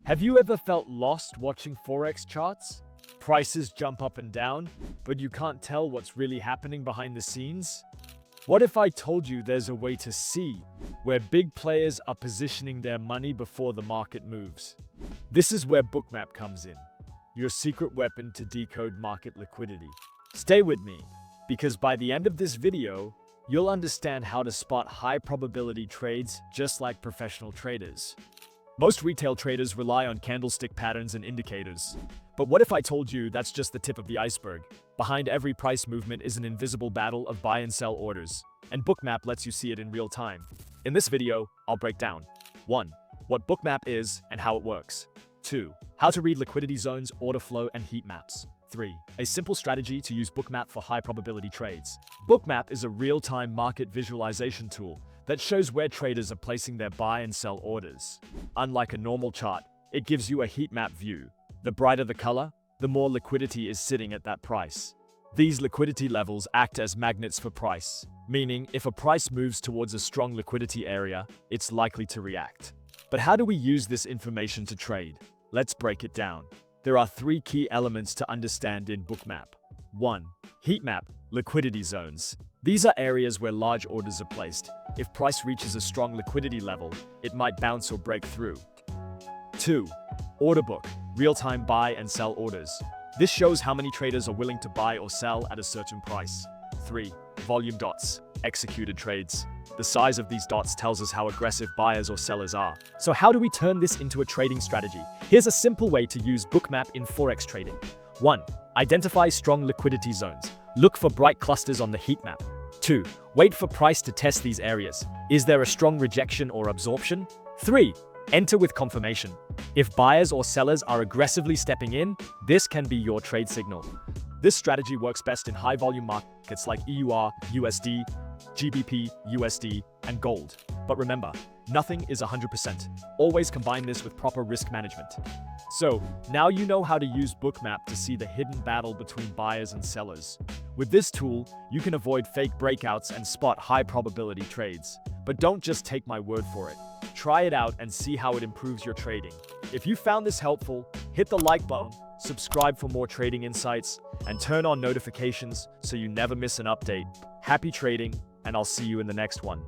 Have you ever felt lost watching Forex charts? Prices jump up and down, but you can't tell what's really happening behind the scenes? What if I told you there's a way to see where big players are positioning their money before the market moves? This is where Bookmap comes in, your secret weapon to decode market liquidity. Stay with me, because by the end of this video, you'll understand how to spot high probability trades just like professional traders. Most retail traders rely on candlestick patterns and indicators. But what if I told you that's just the tip of the iceberg? Behind every price movement is an invisible battle of buy and sell orders, and Bookmap lets you see it in real time. In this video, I'll break down 1. What Bookmap is and how it works. 2. How to read liquidity zones, order flow, and heat maps. 3. A simple strategy to use Bookmap for high probability trades. Bookmap is a real-time market visualization tool that shows where traders are placing their buy and sell orders. Unlike a normal chart, it gives you a heat map view. The brighter the color, the more liquidity is sitting at that price. These liquidity levels act as magnets for price, meaning if a price moves towards a strong liquidity area, it's likely to react. But how do we use this information to trade? Let's break it down. There are 3 key elements to understand in Bookmap. 1. Heat map, liquidity zones. These are areas where large orders are placed. If price reaches a strong liquidity level, it might bounce or break through. 2. Order book, real-time buy and sell orders. This shows how many traders are willing to buy or sell at a certain price. 3. Volume dots, executed trades. The size of these dots tells us how aggressive buyers or sellers are. So how do we turn this into a trading strategy? Here's a simple way to use Bookmap in Forex trading. 1. Identify strong liquidity zones. Look for bright clusters on the heat map. 2. Wait for price to test these areas. Is there a strong rejection or absorption? 3. Enter with confirmation. If buyers or sellers are aggressively stepping in, this can be your trade signal. This strategy works best in high-volume markets like EUR, USD, GBP, USD, and gold. But remember, nothing is 100%. Always combine this with proper risk management. So, now you know how to use Bookmap to see the hidden battle between buyers and sellers. With this tool, you can avoid fake breakouts and spot high-probability trades. But don't just take my word for it. Try it out and see how it improves your trading. If you found this helpful, hit the like button, subscribe for more trading insights, and turn on notifications so you never miss an update. Happy trading, and I'll see you in the next one.